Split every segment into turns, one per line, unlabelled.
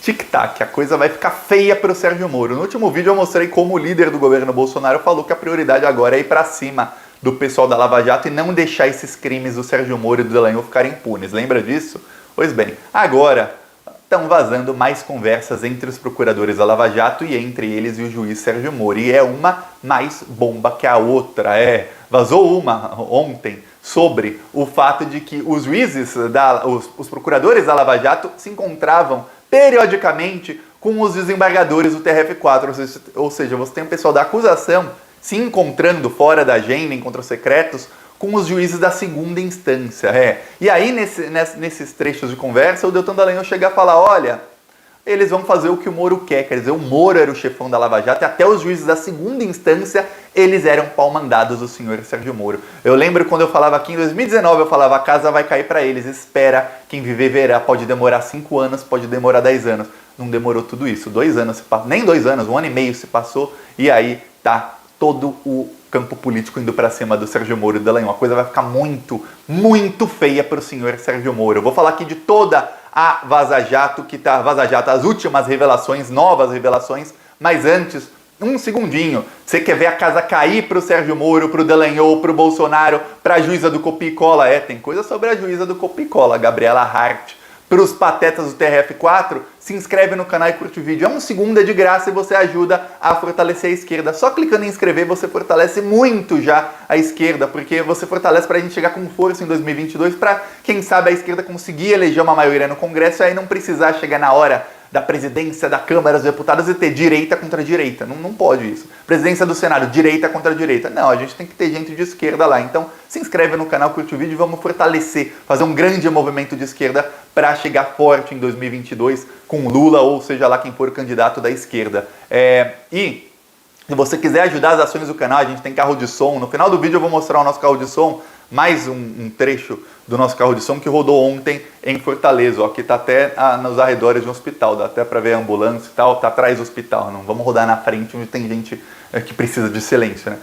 tic-tac, a coisa vai ficar feia para o Sérgio Moro. No último vídeo eu mostrei como o líder do governo Bolsonaro falou que a prioridade agora é ir para cima do pessoal da Lava Jato e não deixar esses crimes do Sérgio Moro e do Dallagnol ficarem impunes. Lembra disso? Pois bem, agora estão vazando mais conversas entre os procuradores da Lava Jato e entre eles e o juiz Sérgio Moro. E é uma mais bomba que a outra. Vazou uma ontem sobre o fato de que os juízes, os procuradores da Lava Jato se encontravam periodicamente com os desembargadores do TRF4, ou seja, você tem o pessoal da acusação se encontrando fora da agenda, encontros secretos, com os juízes da segunda instância. E aí, nesses trechos de conversa, o Deltan Dallagnol chega a falar, olha, eles vão fazer o que o Moro quer dizer, o Moro era o chefão da Lava Jato e até os juízes da segunda instância, eles eram pau-mandados do senhor Sérgio Moro. Eu lembro quando eu falava aqui em 2019, eu falava, a casa vai cair para eles, espera, quem viver verá, pode demorar 5 anos, pode demorar 10 anos. Não demorou tudo isso, 2 anos se passou, nem 2 anos, 1 ano e meio se passou, e aí tá todo o campo político indo para cima do Sérgio Moro e do Dallagnol. A coisa vai ficar muito, muito feia para o senhor Sérgio Moro. Eu vou falar aqui de toda a Vaza Jato, as últimas revelações, novas revelações, mas antes, um segundinho. Você quer ver a casa cair para o Sérgio Moro, para o Dallagnol, para o Bolsonaro, para a juíza do copia e cola? Tem coisa sobre a juíza do copia e cola, Gabriela Hart. Para os patetas do TRF4, se inscreve no canal e curte o vídeo. É 1 segundo, é de graça e você ajuda a fortalecer a esquerda. Só clicando em inscrever você fortalece muito já a esquerda, porque você fortalece para a gente chegar com força em 2022, para quem sabe a esquerda conseguir eleger uma maioria no Congresso e aí não precisar chegar na hora da presidência da Câmara dos Deputados e ter direita contra direita. Não pode isso. Presidência do Senado, direita contra direita. Não, a gente tem que ter gente de esquerda lá. Então, se inscreve no canal, curte o vídeo e vamos fortalecer, fazer um grande movimento de esquerda para chegar forte em 2022 com Lula ou seja lá quem for o candidato da esquerda. E se você quiser ajudar as ações do canal, a gente tem carro de som. No final do vídeo eu vou mostrar o nosso carro de som, mais um trecho do nosso carro de som que rodou ontem em Fortaleza, que está até nos arredores de um hospital, dá até para ver a ambulância e tal, está atrás do hospital, não vamos rodar na frente onde tem gente que precisa de silêncio, né?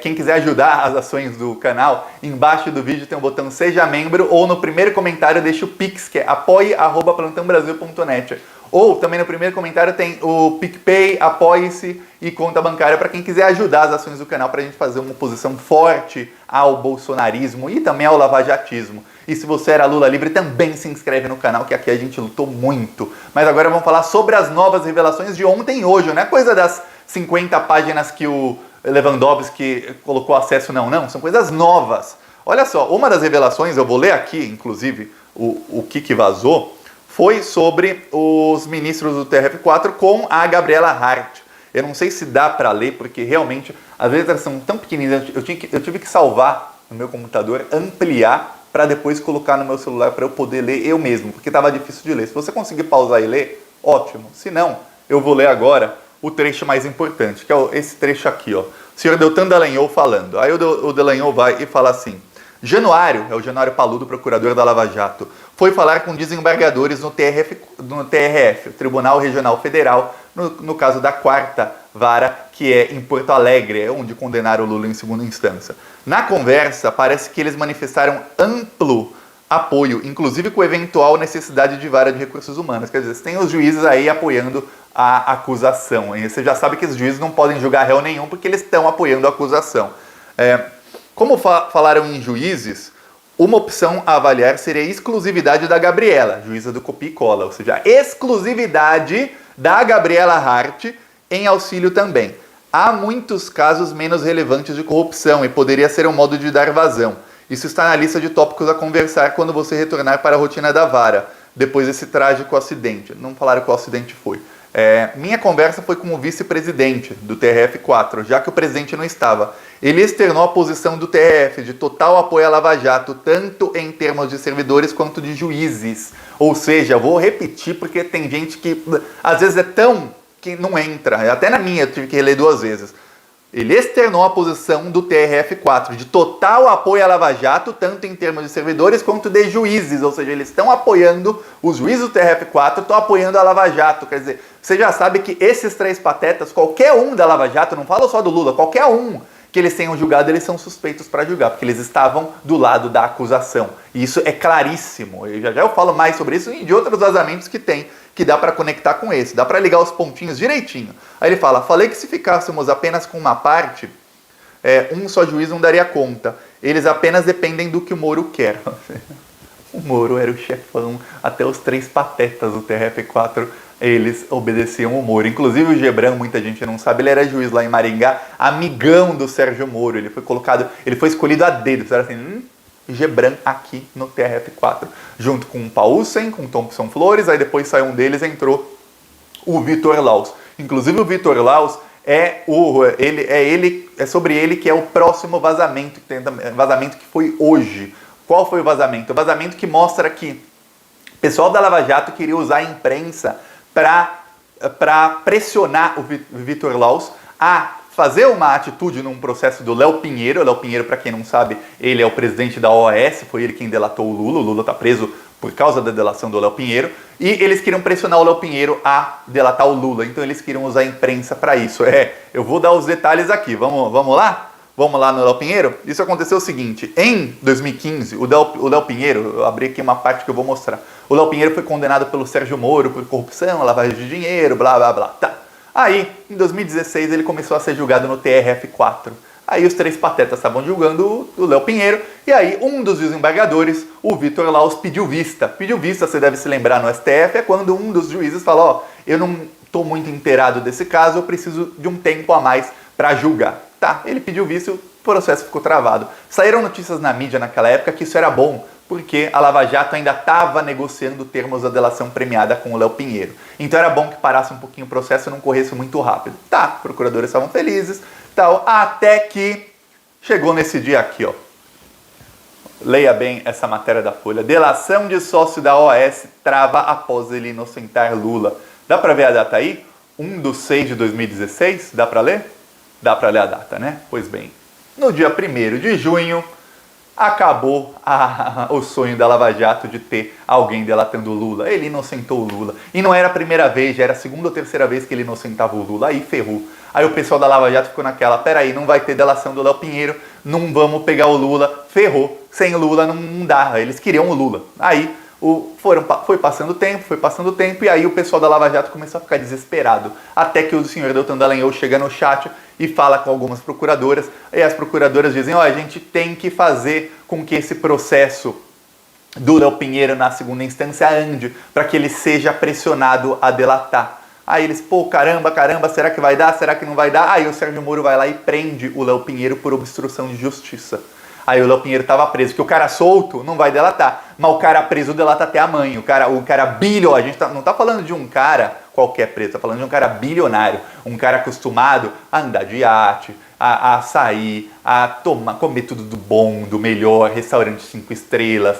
Quem quiser ajudar as ações do canal, embaixo do vídeo tem o botão Seja Membro, ou no primeiro comentário deixa o Pix, que é apoie@plantãobrasil.net. Ou também no primeiro comentário tem o PicPay, Apoie-se e conta bancária para quem quiser ajudar as ações do canal para a gente fazer uma oposição forte ao bolsonarismo e também ao lavajatismo. E se você era Lula livre, também se inscreve no canal, que aqui a gente lutou muito. Mas agora vamos falar sobre as novas revelações de ontem e hoje, não é coisa das 50 páginas que o Lewandowski colocou acesso, não. São coisas novas. Olha só, uma das revelações, eu vou ler aqui, inclusive, o que vazou, foi sobre os ministros do TRF4 com a Gabriela Hart. Eu não sei se dá para ler, porque realmente as letras são tão pequeninas, eu tive que salvar no meu computador, ampliar, para depois colocar no meu celular para eu poder ler eu mesmo, porque estava difícil de ler. Se você conseguir pausar e ler, ótimo. Se não, eu vou ler agora o trecho mais importante, que é esse trecho aqui, ó. O senhor Deltan Dallagnol falando. Aí o Dallagnol vai e fala assim: Januário, é o Januário Paludo, procurador da Lava Jato, foi falar com desembargadores no TRF, o Tribunal Regional Federal, no caso da 4ª Vara, que é em Porto Alegre, onde condenaram o Lula em segunda instância. Na conversa, parece que eles manifestaram amplo apoio, inclusive com eventual necessidade de vara de recursos humanos. Quer dizer, você tem os juízes aí apoiando a acusação. E você já sabe que os juízes não podem julgar réu nenhum porque eles estão apoiando a acusação. Como falaram em juízes, uma opção a avaliar seria a exclusividade da Gabriela, juíza do copia e cola, ou seja, a exclusividade da Gabriela Hart em auxílio também. Há muitos casos menos relevantes de corrupção e poderia ser um modo de dar vazão. Isso está na lista de tópicos a conversar quando você retornar para a rotina da vara, depois desse trágico acidente. Não falaram qual acidente foi. Minha conversa foi com o vice-presidente do TRF4, já que o presidente não estava. Ele externou a posição do TRF de total apoio à Lava Jato, tanto em termos de servidores quanto de juízes. Ou seja, vou repetir porque tem gente que às vezes é tão que não entra. Até na minha eu tive que reler 2 vezes. Ele externou a posição do TRF4 de total apoio à Lava Jato, tanto em termos de servidores quanto de juízes. Ou seja, eles estão apoiando, os juízes do TRF4 estão apoiando a Lava Jato. Quer dizer, você já sabe que esses 3 patetas, qualquer um da Lava Jato, não falo só do Lula, qualquer um que eles tenham julgado, eles são suspeitos para julgar, porque eles estavam do lado da acusação. E isso é claríssimo. Eu falo mais sobre isso e de outros vazamentos que tem, que dá para conectar com esse, dá para ligar os pontinhos direitinho. Aí ele fala, falei que se ficássemos apenas com uma parte, um só juiz não daria conta. Eles apenas dependem do que o Moro quer. O Moro era o chefão, até os 3 patetas do TRF4, eles obedeciam o Moro. Inclusive o Gebran, muita gente não sabe, ele era juiz lá em Maringá, amigão do Sérgio Moro. Ele foi escolhido a dedo, era assim, Gebran aqui no TRF4, junto com o Paulsen, com o Thompson Flores, aí depois saiu um deles, entrou o Vitor Laus. Inclusive o Vitor Laus é sobre ele que é o próximo vazamento que foi hoje. Qual foi o vazamento? O vazamento que mostra que o pessoal da Lava Jato queria usar a imprensa para pressionar o Vitor Laus a fazer uma atitude num processo do Léo Pinheiro. O Léo Pinheiro, para quem não sabe, ele é o presidente da OAS, foi ele quem delatou o Lula está preso por causa da delação do Léo Pinheiro, e eles queriam pressionar o Léo Pinheiro a delatar o Lula, então eles queriam usar a imprensa para isso. Eu vou dar os detalhes aqui, vamos lá? Vamos lá no Léo Pinheiro? Isso aconteceu o seguinte, em 2015, o Léo Pinheiro, eu abri aqui uma parte que eu vou mostrar, o Léo Pinheiro foi condenado pelo Sérgio Moro por corrupção, lavagem de dinheiro, blá blá blá, tá. Aí, em 2016, ele começou a ser julgado no TRF4. Aí os 3 patetas estavam julgando o Léo Pinheiro, e aí um dos desembargadores, o Vitor Laus, pediu vista. Pediu vista, você deve se lembrar, no STF, é quando um dos juízes falou, eu não estou muito inteirado desse caso, eu preciso de um tempo a mais para julgar. Tá, ele pediu vista e o processo ficou travado. Saíram notícias na mídia naquela época que isso era bom, porque a Lava Jato ainda estava negociando termos da delação premiada com o Léo Pinheiro. Então era bom que parasse um pouquinho o processo e não corresse muito rápido. Tá, procuradores estavam felizes, tal, até que chegou nesse dia aqui, ó. Leia bem essa matéria da Folha. Delação de sócio da OAS trava após ele inocentar Lula. Dá para ver a data aí? 1/6 de 2016? Dá para ler? Dá para ler a data, né? Pois bem, no dia 1º de junho, acabou o sonho da Lava Jato de ter alguém delatando o Lula. Ele inocentou o Lula. E não era a primeira vez, já era a 2ª ou 3ª vez que ele inocentava o Lula. Aí ferrou. Aí o pessoal da Lava Jato ficou naquela, peraí, não vai ter delação do Léo Pinheiro, não vamos pegar o Lula. Ferrou. Sem Lula não dá. Eles queriam o Lula. Aí foi passando o tempo, e aí o pessoal da Lava Jato começou a ficar desesperado. Até que o senhor Deltan Dallagnol chega no chat e fala com algumas procuradoras, e as procuradoras dizem, a gente tem que fazer com que esse processo do Léo Pinheiro na 2ª instância ande, para que ele seja pressionado a delatar. Aí eles, caramba, será que vai dar? Será que não vai dar? Aí o Sérgio Moro vai lá e prende o Léo Pinheiro por obstrução de justiça. Aí o Léo Pinheiro estava preso, porque o cara solto não vai delatar, mas o cara preso delata até a mãe. O cara bilionário, a gente não está falando de um cara qualquer preso, está falando de um cara bilionário, um cara acostumado a andar de iate, a sair, a comer tudo do bom, do melhor, restaurante 5 estrelas,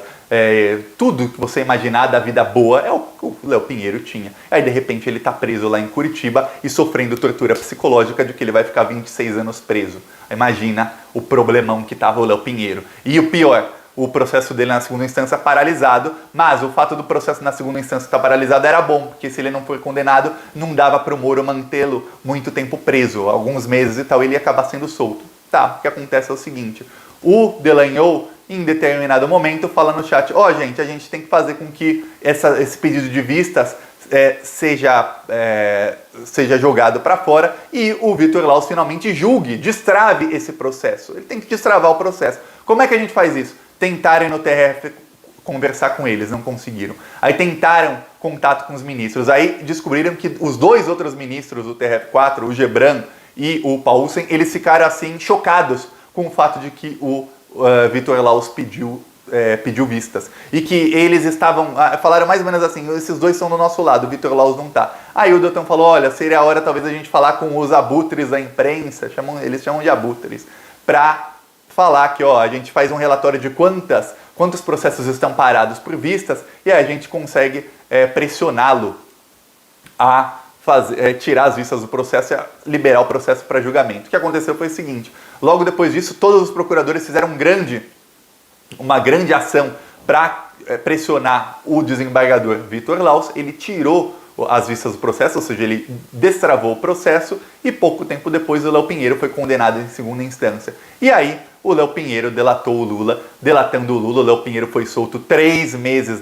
tudo que você imaginar da vida boa é o que o Léo Pinheiro tinha. Aí de repente ele está preso lá em Curitiba e sofrendo tortura psicológica de que ele vai ficar 26 anos preso. Imagina o problemão que estava o Léo Pinheiro. E o pior, o processo dele na 2ª instância paralisado, mas o fato do processo na 2ª instância estar paralisado era bom, porque se ele não for condenado, não dava para o Moro mantê-lo muito tempo preso, alguns meses e tal, ele ia acabar sendo solto. Tá, o que acontece é o seguinte, o Dallagnol, em determinado momento, fala no chat, gente, a gente tem que fazer com que esse pedido de vistas seja jogado para fora e o Vitor Laus finalmente julgue, destrave esse processo. Ele tem que destravar o processo. Como é que a gente faz isso? Tentaram no TRF conversar com eles, não conseguiram. Aí tentaram contato com os ministros, aí descobriram que os 2 outros ministros do TRF4, o Gebran e o Paulsen, eles ficaram assim chocados com o fato de que o Vitor Laus pediu vistas. E que eles falaram mais ou menos assim, esses 2 são do nosso lado, o Vitor Laus não tá. Aí o Deltan falou, olha, seria a hora talvez a gente falar com os abutres da imprensa, eles chamam de abutres, para falar que a gente faz um relatório de quantos processos estão parados por vistas, e aí a gente consegue pressioná-lo a tirar as vistas do processo e liberar o processo para julgamento. O que aconteceu foi o seguinte, logo depois disso, todos os procuradores fizeram uma grande ação para pressionar o desembargador Vitor Laus. Ele tirou as vistas do processo, ou seja, ele destravou o processo e pouco tempo depois o Léo Pinheiro foi condenado em segunda instância. E aí o Léo Pinheiro delatou o Lula, delatando o Lula, o Léo Pinheiro foi solto 3 meses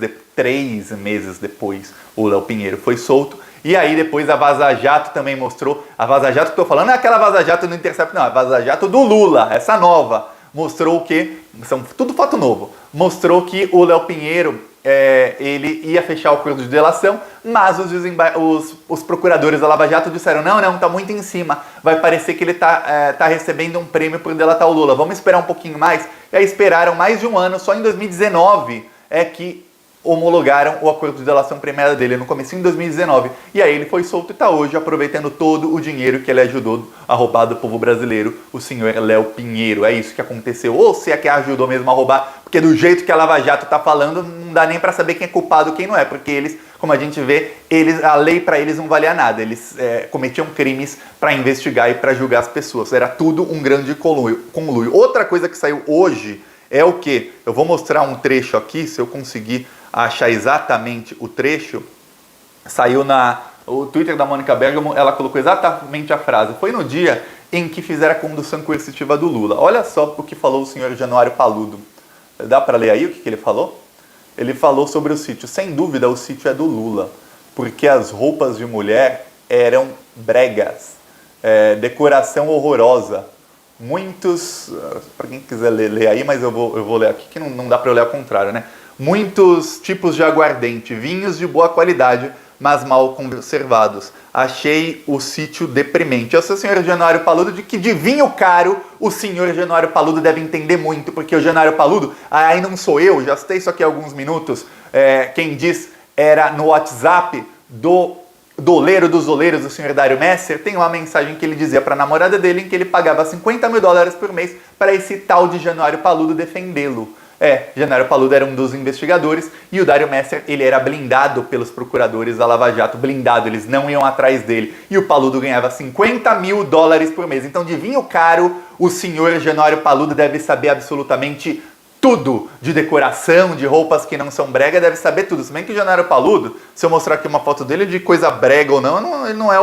depois, o Léo Pinheiro foi solto. E aí depois a Vaza Jato também mostrou, a Vaza Jato que eu tô falando não é aquela Vaza Jato do Intercept, não, a Vaza Jato do Lula, essa nova, mostrou que, são tudo fato novo, mostrou que o Léo Pinheiro, ele ia fechar o acordo de delação, mas os procuradores da Lava Jato disseram, não, tá muito em cima, vai parecer que ele tá recebendo um prêmio por delatar o Lula, vamos esperar um pouquinho mais. E aí esperaram mais de um ano, só em 2019 é que homologaram o acordo de delação premiada dele no comecinho de 2019. E aí ele foi solto e está hoje aproveitando todo o dinheiro que ele ajudou a roubar do povo brasileiro, o senhor Léo Pinheiro. É isso que aconteceu. Ou se é que ajudou mesmo a roubar, porque do jeito que a Lava Jato está falando, não dá nem para saber quem é culpado e quem não é, porque eles, como a gente vê, a lei para eles não valia nada. Eles cometiam crimes para investigar e para julgar as pessoas. Era tudo um grande conluio. Outra coisa que saiu hoje é o quê? Eu vou mostrar um trecho aqui, se eu conseguir achar exatamente o trecho. Saiu o Twitter da Mônica Bergamo, ela colocou exatamente a frase. Foi no dia em que fizeram a condução coercitiva do Lula. Olha só o que falou o senhor Januário Paludo. Dá para ler aí o que ele falou? Ele falou sobre o sítio. Sem dúvida, o sítio é do Lula, porque as roupas de mulher eram bregas, decoração horrorosa. Muitos, para quem quiser ler aí, mas eu vou ler aqui, que não dá para eu ler ao contrário, né? Muitos tipos de aguardente, vinhos de boa qualidade, mas mal conservados. Achei o sítio deprimente. Eu sou o senhor Januário Paludo, de que de vinho caro o senhor Januário Paludo deve entender muito, porque o Januário Paludo, aí não sou eu, já citei isso aqui há alguns minutos, quem diz era no WhatsApp do doleiro dos oleiros do senhor Dário Messer, tem uma mensagem que ele dizia para a namorada dele em que ele pagava $50 mil por mês para esse tal de Januário Paludo defendê-lo. Januário Paludo era um dos investigadores e o Dário Messer, ele era blindado pelos procuradores da Lava Jato, blindado, eles não iam atrás dele. E o Paludo ganhava $50 mil por mês. Então, de vinho caro, o senhor Januário Paludo deve saber absolutamente tudo de decoração, de roupas que não são brega, deve saber tudo. Se bem que o Januário Paludo, se eu mostrar aqui uma foto dele de coisa brega ou não, ele não é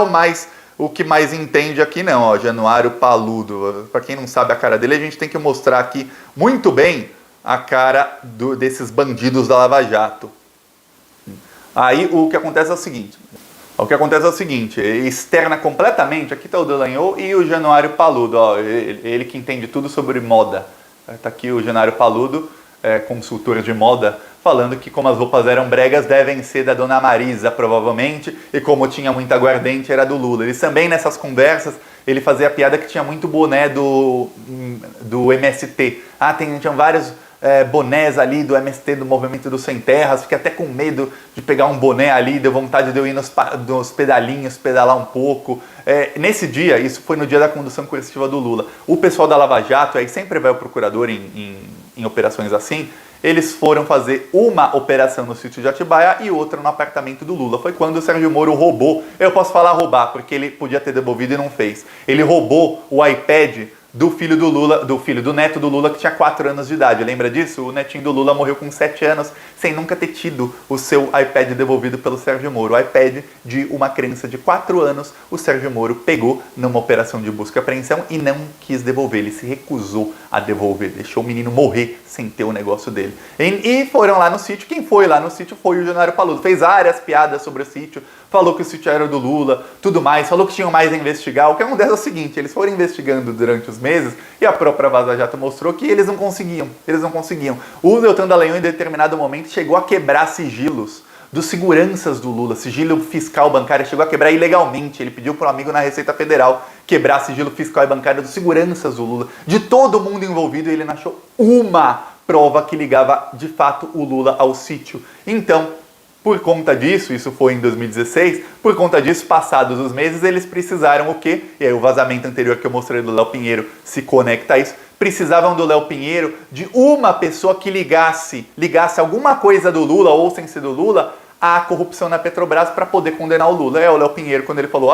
o que mais entende aqui não, ó, Januário Paludo. Para quem não sabe a cara dele, a gente tem que mostrar aqui muito bem a cara desses bandidos da Lava Jato. Aí o que acontece é o seguinte, externa completamente, aqui está o Dallagnol e o Januário Paludo, ó, ele que entende tudo sobre moda. Está aqui o Januário Paludo, consultor de moda, falando que como as roupas eram bregas, devem ser da Dona Marisa, provavelmente, e como tinha muito aguardente, era do Lula. Eles também, nessas conversas, ele fazia a piada que tinha muito boné do MST. Tinham vários bonés ali do MST, do Movimento dos Sem Terras, fiquei até com medo de pegar um boné ali, deu vontade de eu ir nos pedalinhos, pedalar um pouco. Nesse dia, isso foi no dia da condução coercitiva do Lula, o pessoal da Lava Jato, aí sempre vai o procurador em operações assim, eles foram fazer uma operação no sítio de Atibaia e outra no apartamento do Lula. Foi quando o Sérgio Moro roubou, eu posso falar roubar, porque ele podia ter devolvido e não fez. Ele roubou o iPad do neto do Lula, que tinha 4 anos de idade. Lembra disso? O netinho do Lula morreu com 7 anos, sem nunca ter tido o seu iPad devolvido pelo Sérgio Moro. O iPad de uma criança de 4 anos, o Sérgio Moro pegou numa operação de busca e apreensão e não quis devolver. Ele se recusou a devolver, deixou o menino morrer sem ter o negócio dele. E foram lá no sítio. Quem foi lá no sítio foi o Januário Paludo. Fez várias piadas sobre o sítio, falou que o sítio era do Lula, tudo mais, falou que tinham mais a investigar. O que acontece é o seguinte, eles foram investigando durante os meses e a própria Vaza Jato mostrou que eles não conseguiam. O Deltan Dallagnol, em determinado momento, chegou a quebrar sigilos dos seguranças do Lula, sigilo fiscal bancário, chegou a quebrar ilegalmente. Ele pediu para um amigo na Receita Federal quebrar sigilo fiscal e bancário dos seguranças do Lula, de todo mundo envolvido, e ele não achou uma prova que ligava de fato o Lula ao sítio. Então, por conta disso, isso foi em 2016, por conta disso, passados os meses, eles precisaram o quê? E aí o vazamento anterior que eu mostrei do Léo Pinheiro se conecta a isso. Precisavam do Léo Pinheiro de uma pessoa que ligasse alguma coisa do Lula, ou sem ser do Lula, à corrupção na Petrobras para poder condenar o Lula. O Léo Pinheiro, quando ele falou,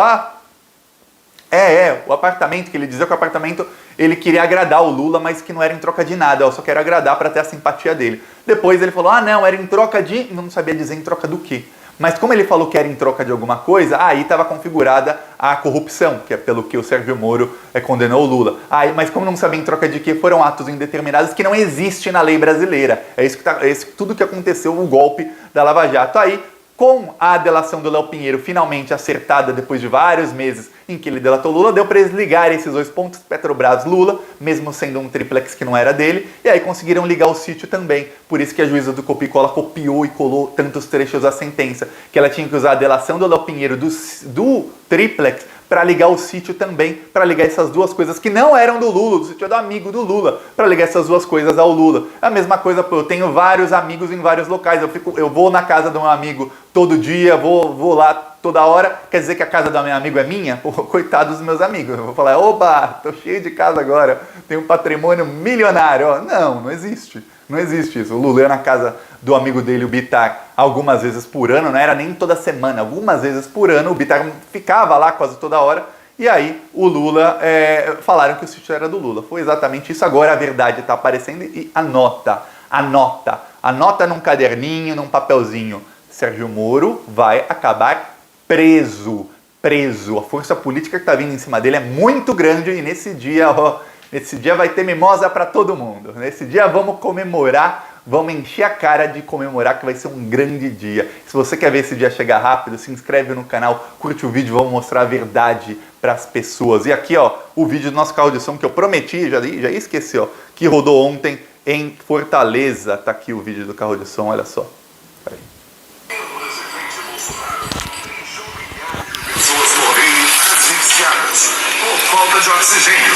o apartamento, que ele dizia que o apartamento ele queria agradar o Lula, mas que não era em troca de nada, eu só quero agradar para ter a simpatia dele. Depois ele falou, não, era em troca de... não sabia dizer em troca do quê. Mas como ele falou que era em troca de alguma coisa, aí estava configurada a corrupção, que é pelo que o Sérgio Moro condenou o Lula. Mas como não sabia em troca de quê, foram atos indeterminados que não existe na lei brasileira. É isso tudo que aconteceu, o golpe da Lava Jato. Aí, com a delação do Léo Pinheiro finalmente acertada depois de vários meses em que ele delatou Lula, deu para eles ligar esses dois pontos, Petrobras-Lula, mesmo sendo um triplex que não era dele, e aí conseguiram ligar o sítio também. Por isso que a juíza do Copicola copiou e colou tantos trechos da sentença, que ela tinha que usar a delação do Léo Pinheiro do triplex para ligar o sítio também, para ligar essas duas coisas que não eram do Lula, do sítio do amigo do Lula, para ligar essas duas coisas ao Lula. A mesma coisa, eu tenho vários amigos em vários locais, eu vou na casa de um amigo todo dia, vou lá toda hora, quer dizer que a casa do meu amigo é minha? Pô, coitado dos meus amigos, eu vou falar, oba, tô cheio de casa agora, tenho um patrimônio milionário. Não existe. Não existe isso. O Lula ia na casa do amigo dele, o Bittar, algumas vezes por ano, não era nem toda semana, algumas vezes por ano, o Bittar ficava lá quase toda hora, e aí o Lula, falaram que o sítio era do Lula. Foi exatamente isso, agora a verdade está aparecendo e anota num caderninho, num papelzinho. Sérgio Moro vai acabar preso. A força política que está vindo em cima dele é muito grande e nesse dia vai ter mimosa para todo mundo. Nesse dia vamos comemorar, vamos encher a cara de comemorar, que vai ser um grande dia. Se você quer ver esse dia chegar rápido, se inscreve no canal, curte o vídeo, vamos mostrar a verdade para as pessoas. E aqui, ó, o vídeo do nosso carro de som que eu prometi, já esqueci, ó, que rodou ontem em Fortaleza. Tá aqui o vídeo do carro de som, olha só. Peraí.
Pessoas morrendo asfixiadas por falta de oxigênio.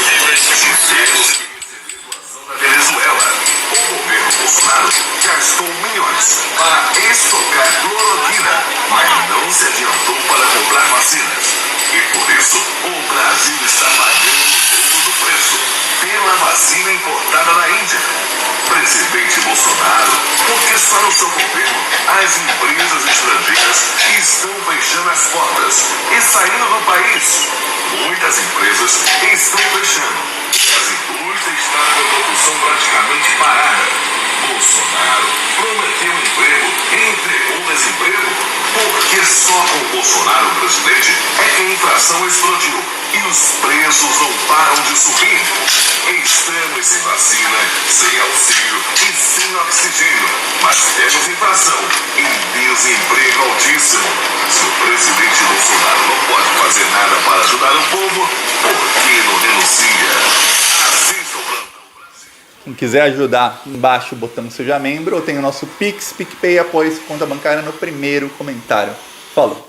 Dizemos da Venezuela. O governo Bolsonaro gastou milhões para estocar cloroquina, mas não se adiantou para comprar vacinas. E por isso, o Brasil está pagando o dobro do preço pela vacina importada da Índia. Presidente Bolsonaro, porque só no seu governo as empresas estrangeiras estão fechando as portas e saindo do país. Muitas empresas estão fechando e as indústrias estão com a produção praticamente parada. Bolsonaro prometeu emprego e entregou desemprego, porque só com o Bolsonaro presidente é que a inflação explodiu e os preços não param de subir. Estamos sem vacina, sem auxílio e sem oxigênio, mas temos inflação e desemprego altíssimo. Se o presidente Bolsonaro não pode fazer nada para ajudar o povo, por que não denuncia? Assista o plantão.
Quem quiser ajudar, embaixo o botão Seja Membro, ou tem o nosso Pix, PicPay, apoie conta bancária no primeiro comentário. Falou!